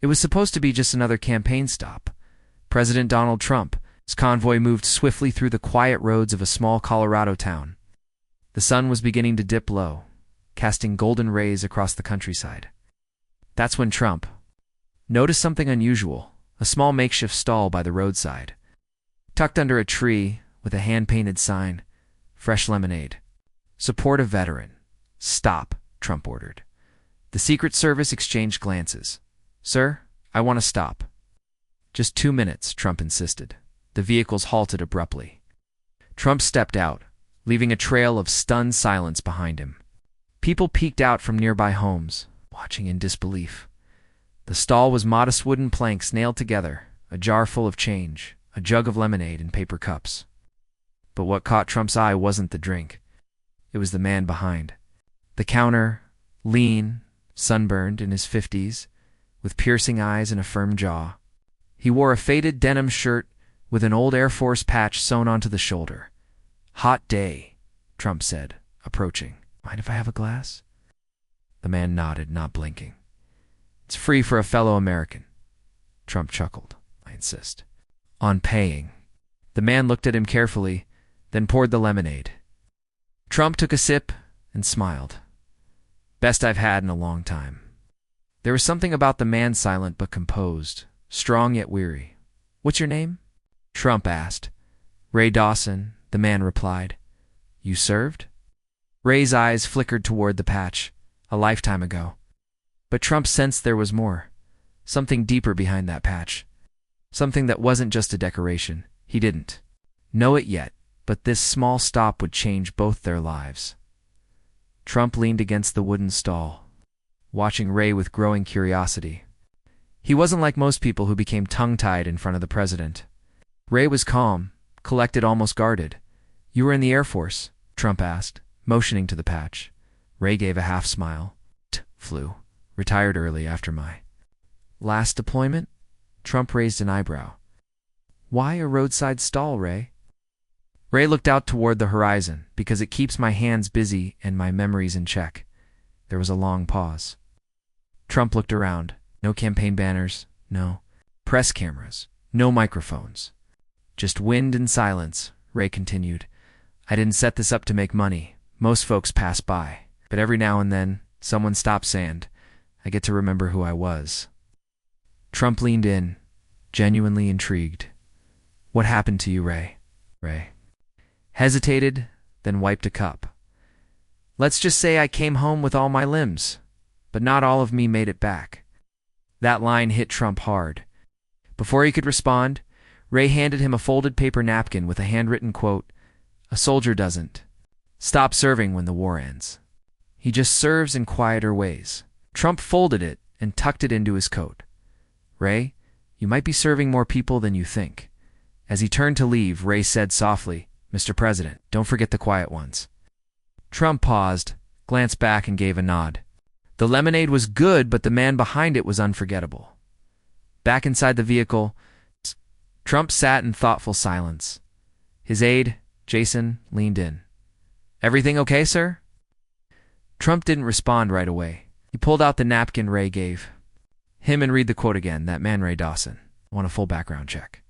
It was supposed to be just another campaign stop. President Donald Trump's convoy moved swiftly through the quiet roads of a small Colorado town. The sun was beginning to dip low, casting golden rays across the countryside. That's when Trump noticed something unusual, a small makeshift stall by the roadside. Tucked under a tree with a hand-painted sign, "Fresh lemonade. Support a veteran. Stop," Trump ordered. The Secret Service exchanged glances. "Sir, I want to stop." "Just 2 minutes," Trump insisted. The vehicles halted abruptly. Trump stepped out, leaving a trail of stunned silence behind him. People peeked out from nearby homes, watching in disbelief. The stall was modest wooden planks nailed together, a jar full of change, a jug of lemonade, and paper cups. But what caught Trump's eye wasn't the drink. It was the man behind. The counter, lean, sunburned, in his 50s, with piercing eyes and a firm jaw. He wore a faded denim shirt with an old Air Force patch sewn onto the shoulder. "Hot day," Trump said, approaching. "Mind if I have a glass?" The man nodded, not blinking. "It's free for a fellow American." Trump chuckled. "I insist." "On paying." The man looked at him carefully, then poured the lemonade. Trump took a sip and smiled. "Best I've had in a long time." There was something about the man, silent but composed, strong yet weary. "What's your name?" Trump asked. "Ray Dawson," the man replied. "You served?" Ray's eyes flickered toward the patch. "A lifetime ago." But Trump sensed there was more. Something deeper behind that patch. Something that wasn't just a decoration. He didn't know it yet, but this small stop would change both their lives. Trump leaned against the wooden stall, watching Ray with growing curiosity. He wasn't like most people who became tongue-tied in front of the president. Ray was calm, collected, almost guarded. "You were in the Air Force?" Trump asked, motioning to the patch. Ray gave a half-smile. "Flew. Retired early after my last deployment?" Trump raised an eyebrow. "Why a roadside stall, Ray?" Ray looked out toward the horizon. "Because it keeps my hands busy and my memories in check." There was a long pause. Trump looked around. No campaign banners, no press cameras, no microphones. Just wind and silence. Ray continued. "I didn't set this up to make money. Most folks pass by. But every now and then, someone stops and I get to remember who I was." Trump leaned in, genuinely intrigued. "What happened to you, Ray?" Ray hesitated, then wiped a cup. "Let's just say I came home with all my limbs, but not all of me made it back." That line hit Trump hard. Before he could respond, Ray handed him a folded paper napkin with a handwritten quote, "A soldier doesn't stop serving when the war ends. He just serves in quieter ways." Trump folded it and tucked it into his coat. "Ray, you might be serving more people than you think." As he turned to leave, Ray said softly, "Mr. President, don't forget the quiet ones." Trump paused, glanced back, and gave a nod. The lemonade was good, but the man behind it was unforgettable. Back inside the vehicle, Trump sat in thoughtful silence. His aide, Jason, leaned in. "Everything okay, sir?" Trump didn't respond right away. He pulled out the napkin Ray gave him and read the quote again. "That man, Ray Dawson. I want a full background check."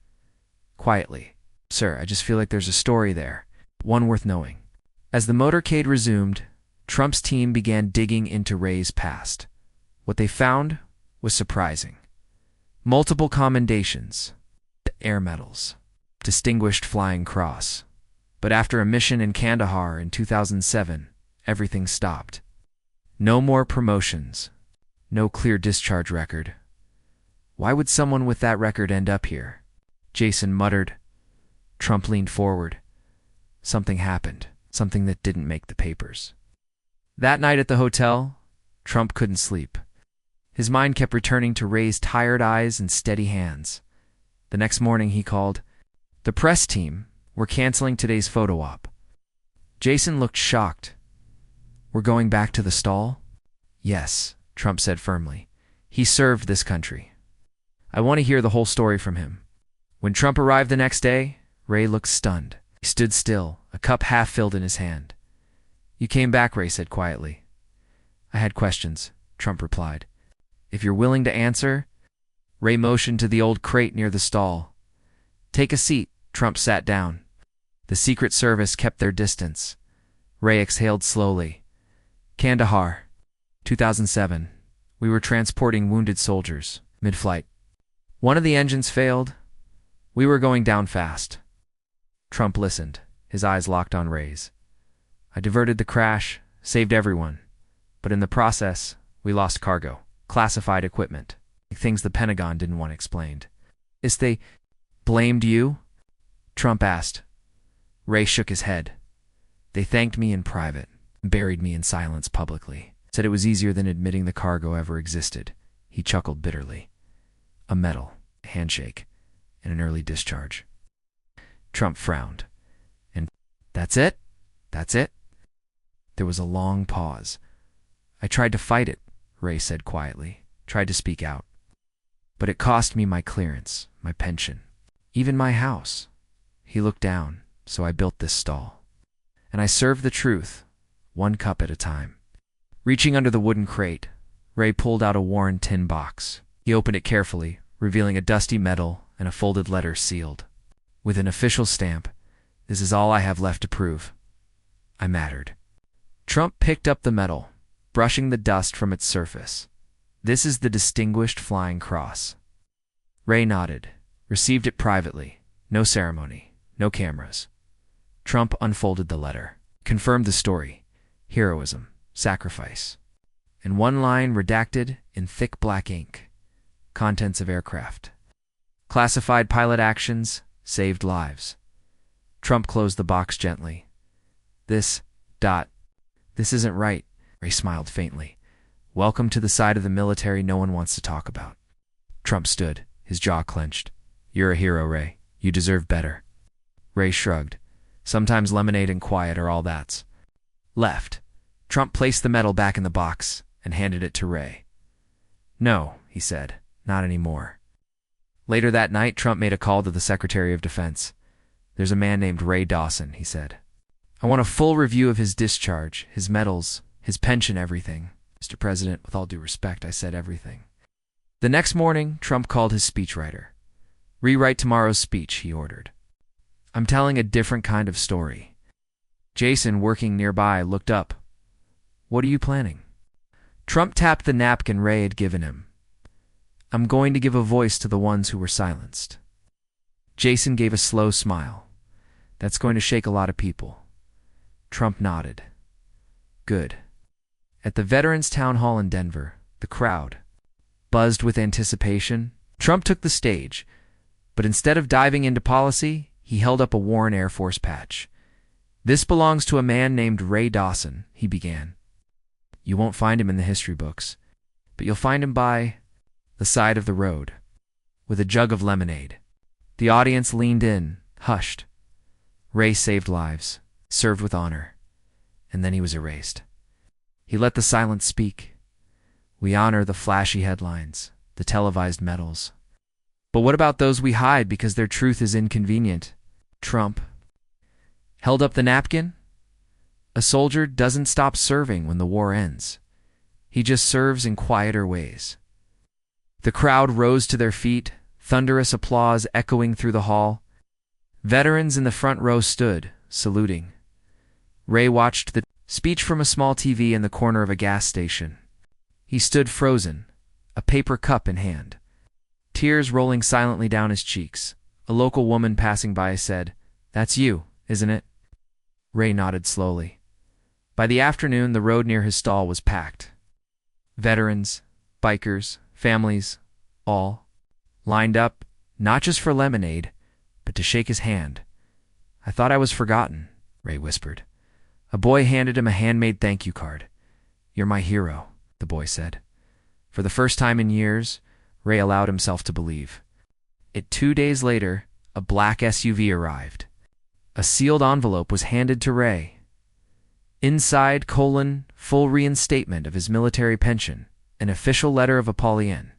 Quietly, "Sir, I just feel like there's a story there, one worth knowing." As the motorcade resumed, Trump's team began digging into Ray's past. What they found was surprising. Multiple commendations, air medals, Distinguished Flying Cross. But after a mission in Kandahar in 2007, everything stopped. No more promotions. No clear discharge record. Why would someone with that record end up here? Jason muttered. Trump leaned forward. Something happened. Something that didn't make the papers. That night at the hotel, Trump couldn't sleep. His mind kept returning to Ray's tired eyes and steady hands. The next morning he called. "The press team, we're canceling today's photo op." Jason looked shocked. "We're going back to the stall?" "Yes," Trump said firmly. "He served this country. I want to hear the whole story from him." When Trump arrived the next day, Ray looked stunned. He stood still, a cup half filled in his hand. "You came back," Ray said quietly. "I had questions," Trump replied. "If you're willing to answer." Ray motioned to the old crate near the stall. "Take a seat." Trump sat down. The Secret Service kept their distance. Ray exhaled slowly. Kandahar, 2007. We were transporting wounded soldiers, mid-flight. One of the engines failed. We were going down fast. Trump listened, his eyes locked on Ray's. "I diverted the crash, saved everyone. But in the process, we lost cargo, classified equipment, things the Pentagon didn't want explained." "Is they blamed you?" Trump asked. Ray shook his head. "They thanked me in private, buried me in silence publicly. Said it was easier than admitting the cargo ever existed." He chuckled bitterly. "A medal, a handshake, and an early discharge." Trump frowned. "And that's it? That's it?" There was a long pause. "I tried to fight it," Ray said quietly. "Tried to speak out. But it cost me my clearance, my pension, even my house." He looked down. "So I built this stall. And I served the truth, one cup at a time." Reaching under the wooden crate, Ray pulled out a worn tin box. He opened it carefully, revealing a dusty medal and a folded letter sealed. With an official stamp, "This is all I have left to prove. I mattered." Trump picked up the medal, brushing the dust from its surface. "This is the Distinguished Flying Cross." Ray nodded, received it privately. No ceremony, no cameras. Trump unfolded the letter, confirmed the story. Heroism, sacrifice. And one line redacted in thick black ink. Contents of aircraft. Classified pilot actions, saved lives. Trump closed the box gently. This isn't right," Ray smiled faintly. "Welcome to the side of the military no one wants to talk about." Trump stood, his jaw clenched. "You're a hero, Ray. You deserve better." Ray shrugged. "Sometimes lemonade and quiet are all that's left." Trump placed the medal back in the box and handed it to Ray. "No," he said, "not anymore." Later that night, Trump made a call to the Secretary of Defense. "There's a man named Ray Dawson," he said. "I want a full review of his discharge, his medals, his pension, everything." "Mr. President, with all due respect, I said everything." The next morning, Trump called his speechwriter. "Rewrite tomorrow's speech," he ordered. "I'm telling a different kind of story." Jason, working nearby, looked up. "What are you planning?" Trump tapped the napkin Ray had given him. "I'm going to give a voice to the ones who were silenced." Jason gave a slow smile. "That's going to shake a lot of people." Trump nodded. "Good." At the Veterans Town Hall in Denver, the crowd buzzed with anticipation. Trump took the stage, but instead of diving into policy, he held up a worn Air Force patch. "This belongs to a man named Ray Dawson," he began. "You won't find him in the history books, but you'll find him by the side of the road, with a jug of lemonade." The audience leaned in, hushed. Ray saved lives, served with honor, and then he was erased. He let the silence speak. We honor the flashy headlines, the televised medals. But what about those we hide because their truth is inconvenient? Trump held up the napkin. A soldier doesn't stop serving when the war ends. He just serves in quieter ways. The crowd rose to their feet, thunderous applause echoing through the hall. Veterans in the front row stood, saluting. Ray watched the speech from a small TV in the corner of a gas station. He stood frozen, a paper cup in hand, tears rolling silently down his cheeks. A local woman passing by said, "That's you, isn't it?" Ray nodded slowly. By the afternoon, the road near his stall was packed. Veterans, bikers, families, all lined up, not just for lemonade, but to shake his hand. "I thought I was forgotten," Ray whispered. A boy handed him a handmade thank you card. "You're my hero," the boy said. For the first time in years, Ray allowed himself to believe. 2 days later, a black SUV arrived. A sealed envelope was handed to Ray. Inside, full reinstatement of his military pension, an official letter of Apollyon.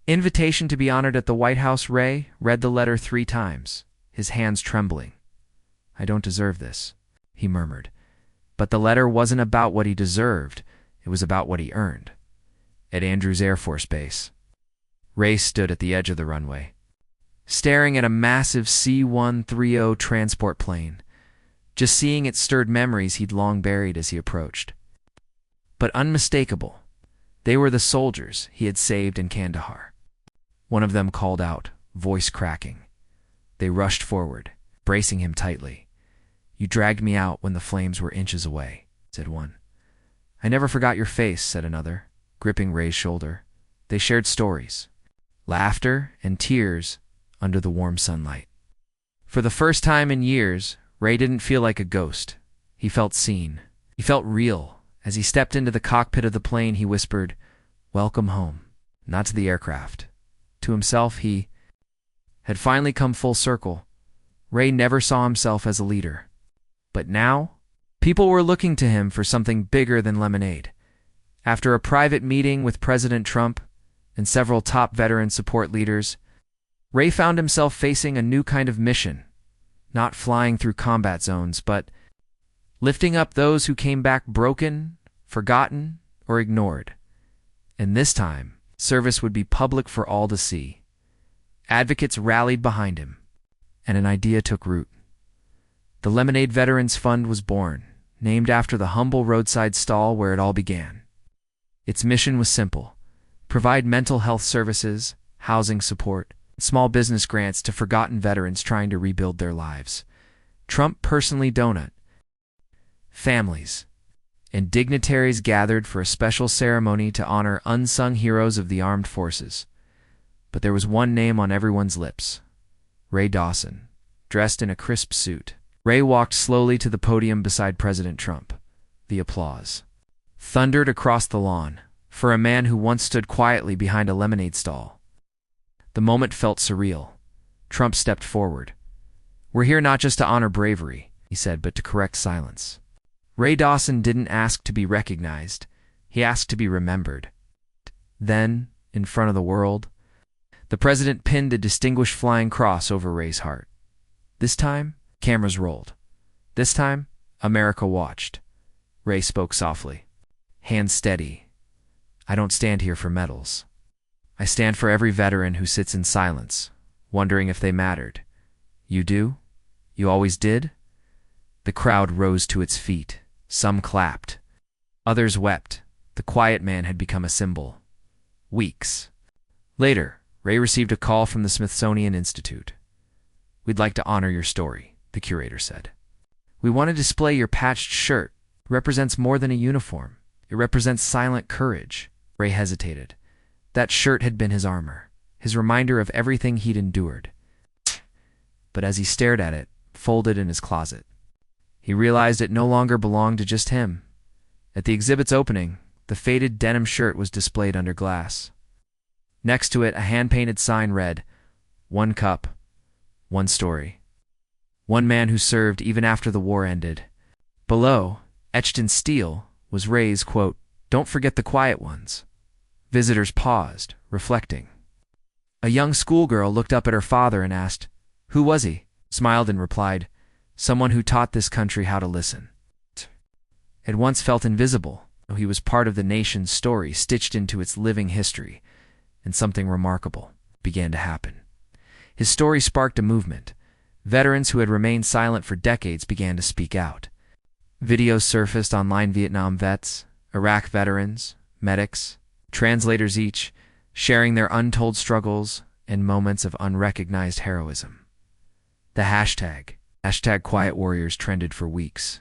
Invitation to be honored at the White House. Ray read the letter 3 times, his hands trembling. "I don't deserve this," he murmured. But the letter wasn't about what he deserved, it was about what he earned. At Andrews Air Force Base. Ray stood at the edge of the runway, staring at a massive C-130 transport plane. Just seeing it stirred memories he'd long buried as he approached. But unmistakable, they were the soldiers he had saved in Kandahar. One of them called out, voice cracking. They rushed forward, bracing him tightly. "You dragged me out when the flames were inches away," said one. "I never forgot your face," said another, gripping Ray's shoulder. They shared stories, laughter and tears under the warm sunlight. For the first time in years, Ray didn't feel like a ghost. He felt seen. He felt real. As he stepped into the cockpit of the plane, he whispered, "Welcome home." Not to the aircraft. To himself, he had finally come full circle. Ray never saw himself as a leader. But now, people were looking to him for something bigger than lemonade. After a private meeting with President Trump and several top veteran support leaders, Ray found himself facing a new kind of mission. Not flying through combat zones, but lifting up those who came back broken, forgotten, or ignored. And this time, service would be public for all to see. Advocates rallied behind him, and an idea took root. The Lemonade Veterans Fund was born, named after the humble roadside stall where it all began. Its mission was simple: provide mental health services, housing support, and small business grants to forgotten veterans trying to rebuild their lives. Trump personally donate. Families and dignitaries gathered for a special ceremony to honor unsung heroes of the armed forces. But there was one name on everyone's lips: Ray Dawson, dressed in a crisp suit. Ray walked slowly to the podium beside President Trump. The applause thundered across the lawn for a man who once stood quietly behind a lemonade stall. The moment felt surreal. Trump stepped forward. "We're here not just to honor bravery," he said, "but to correct silence." Ray Dawson didn't ask to be recognized. He asked to be remembered. Then, in front of the world, the president pinned a distinguished flying cross over Ray's heart. This time, cameras rolled. This time, America watched. Ray spoke softly. "Hands steady. I don't stand here for medals. I stand for every veteran who sits in silence, wondering if they mattered. You do? You always did?" The crowd rose to its feet. Some clapped. Others wept. The quiet man had become a symbol. Weeks later, Ray received a call from the Smithsonian Institute. "We'd like to honor your story," the curator said. "We want to display your patched shirt. It represents more than a uniform. It represents silent courage." Ray hesitated. That shirt had been his armor, his reminder of everything he'd endured. But as he stared at it, folded in his closet, he realized it no longer belonged to just him. At the exhibit's opening, the faded denim shirt was displayed under glass. Next to it, a hand-painted sign read, "One cup, one story. One man who served even after the war ended." Below, etched in steel, was Ray's quote, "Don't forget the quiet ones." Visitors paused, reflecting. A young schoolgirl looked up at her father and asked, "Who was he?" Smiled and replied, "Someone who taught this country how to listen." It once felt invisible, though he was part of the nation's story stitched into its living history, and something remarkable began to happen. His story sparked a movement. Veterans who had remained silent for decades began to speak out. Videos surfaced online: Vietnam vets, Iraq veterans, medics, translators, each sharing their untold struggles and moments of unrecognized heroism. The hashtag #QuietWarriors trended for weeks.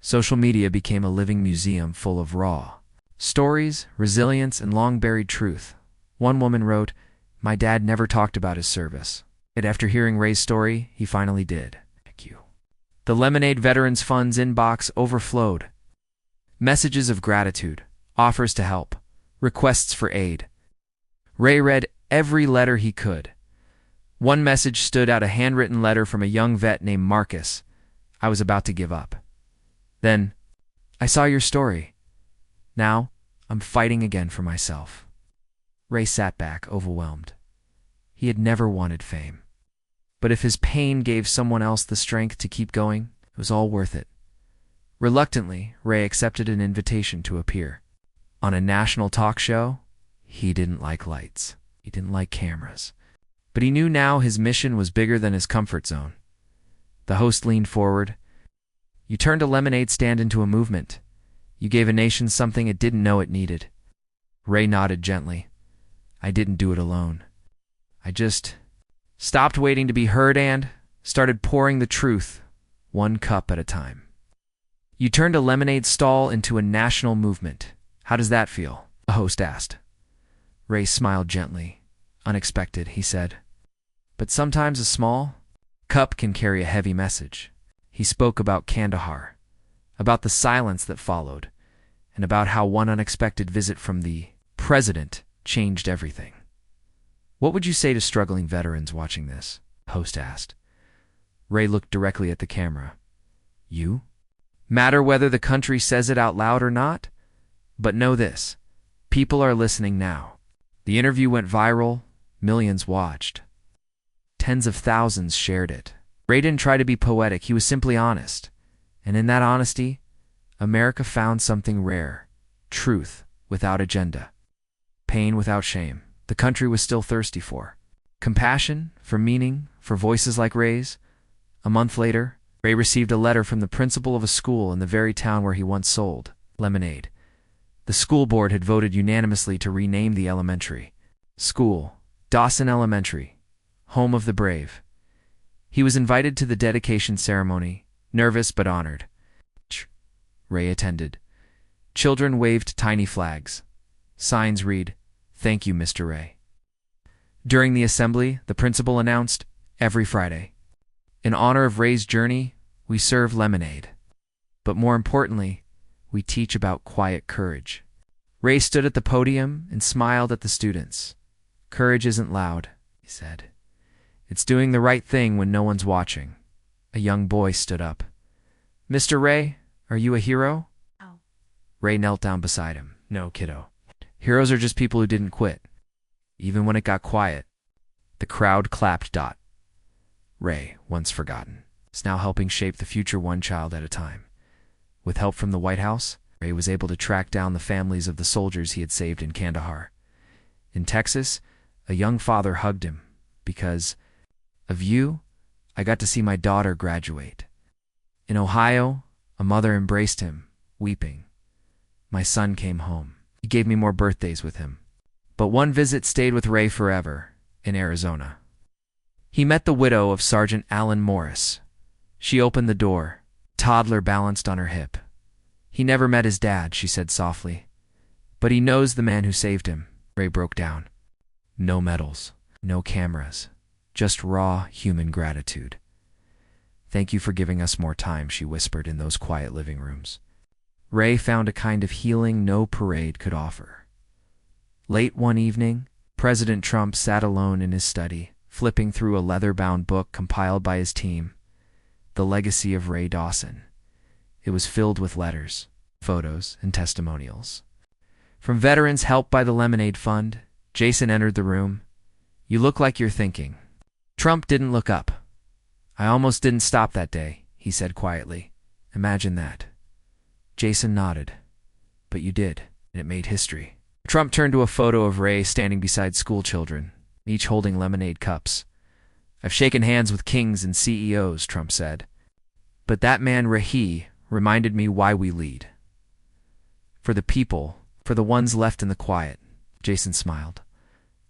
Social media became a living museum full of raw stories, resilience, and long-buried truth. One woman wrote, "My dad never talked about his service. Yet after hearing Ray's story, he finally did. Thank you." The Lemonade Veterans Fund's inbox overflowed. Messages of gratitude, offers to help, requests for aid. Ray read every letter he could. One message stood out: a handwritten letter from a young vet named Marcus. "I was about to give up. Then, I saw your story. Now, I'm fighting again for myself." Ray sat back, overwhelmed. He had never wanted fame. But if his pain gave someone else the strength to keep going, it was all worth it. Reluctantly, Ray accepted an invitation to appear on a national talk show. He didn't like lights. He didn't like cameras. But he knew now his mission was bigger than his comfort zone. The host leaned forward. You turned a lemonade stand into a movement. You gave a nation something it didn't know it needed. Ray nodded gently. I didn't do it alone. I just stopped waiting to be heard and started pouring the truth, one cup at a time. You turned a lemonade stall into a national movement. How does that feel? The host asked. Ray smiled gently. Unexpected, he said. But sometimes a small cup can carry a heavy message. He spoke about Kandahar, about the silence that followed, and about how one unexpected visit from the president changed everything. What would you say to struggling veterans watching this? The host asked. Ray looked directly at the camera. You? Matter whether the country says it out loud or not? But know this, people are listening now. The interview went viral, millions watched. Tens of thousands shared it. Ray didn't try to be poetic, he was simply honest. And in that honesty, America found something rare. Truth without agenda. Pain without shame. The country was still thirsty for compassion, for meaning, for voices like Ray's. A month later, Ray received a letter from the principal of a school in the very town where he once sold lemonade. The school board had voted unanimously to rename the elementary school Dawson Elementary, home of the brave. He was invited to the dedication ceremony, nervous but honored. Ray attended. Children waved tiny flags. Signs read, "Thank you, Mr. Ray." During the assembly, the principal announced, "Every Friday, in honor of Ray's journey, we serve lemonade. But more importantly, we teach about quiet courage." Ray stood at the podium and smiled at the students. "Courage isn't loud," he said. "It's doing the right thing when no one's watching." A young boy stood up. "Mr. Ray, are you a hero?" Oh. Ray knelt down beside him. "No, kiddo. Heroes are just people who didn't quit. Even when it got quiet." The crowd clapped. Ray, once forgotten, is now helping shape the future one child at a time. With help from the White House, Ray was able to track down the families of the soldiers he had saved in Kandahar. In Texas, a young father hugged him. "Because of you, I got to see my daughter graduate." In Ohio, a mother embraced him, weeping. "My son came home. He gave me more birthdays with him." But one visit stayed with Ray forever, in Arizona. He met the widow of Sergeant Alan Morris. She opened the door, toddler balanced on her hip. "He never met his dad," she said softly. "But he knows the man who saved him." Ray broke down. No medals, no cameras, just raw human gratitude. "Thank you for giving us more time," she whispered in those quiet living rooms. Ray found a kind of healing no parade could offer. Late one evening, President Trump sat alone in his study, flipping through a leather-bound book compiled by his team, The Legacy of Ray Dawson. It was filled with letters, photos, and testimonials. From veterans helped by the Lemonade Fund, Jason entered the room. "You look like you're thinking." Trump didn't look up. "I almost didn't stop that day," he said quietly. "Imagine that." Jason nodded. "But you did, and it made history." Trump turned to a photo of Ray standing beside school children, each holding lemonade cups. "I've shaken hands with kings and CEOs," Trump said. "But that man Rahi reminded me why we lead. For the people, for the ones left in the quiet." Jason smiled.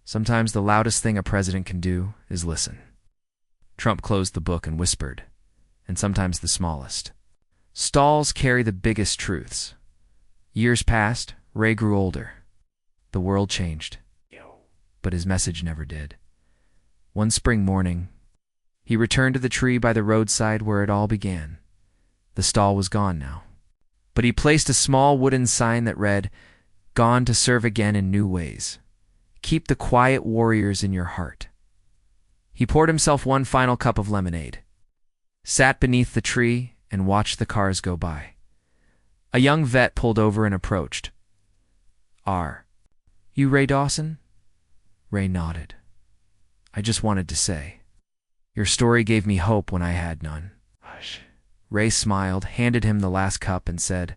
"Sometimes the loudest thing a president can do is listen." Trump closed the book and whispered, "And sometimes the smallest. Stalls carry the biggest truths." Years passed, Ray grew older. The world changed, but his message never did. One spring morning, he returned to the tree by the roadside where it all began. The stall was gone now, but he placed a small wooden sign that read, "Gone to serve again in new ways. Keep the quiet warriors in your heart." He poured himself one final cup of lemonade, sat beneath the tree, and watched the cars go by. A young vet pulled over and approached. "Are you Ray Dawson?" Ray nodded. "I just wanted to say, your story gave me hope when I had none." Hush. Ray smiled, handed him the last cup, and said,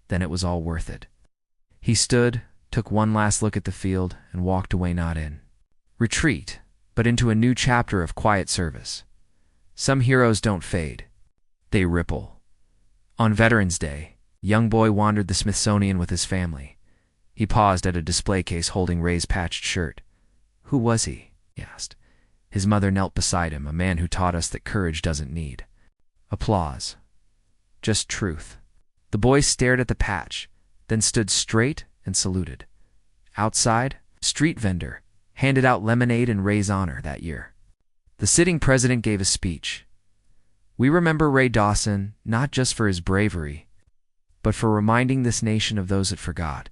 "Then it was all worth it." He stood, took one last look at the field, and walked away not in. retreat, but into a new chapter of quiet service. Some heroes don't fade. They ripple. On Veterans Day, a young boy wandered the Smithsonian with his family. He paused at a display case holding Ray's patched shirt. "Who was he?" he asked. His mother knelt beside him, a man who taught us that courage doesn't need applause, just truth. The boy stared at the patch, then stood straight and saluted. Outside, a street vendor handed out lemonade in Ray's honor that year. The sitting president gave a speech. "We remember Ray Dawson not just for his bravery, but for reminding this nation of those it forgot.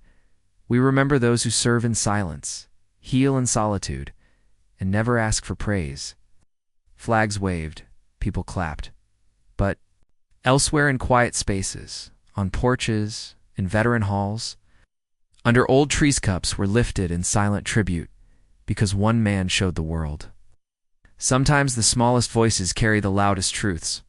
We remember those who serve in silence, heal in solitude, and never ask for praise." Flags waved, people clapped. But elsewhere in quiet spaces, on porches, in veteran halls, under old trees, cups were lifted in silent tribute because one man showed the world. Sometimes the smallest voices carry the loudest truths.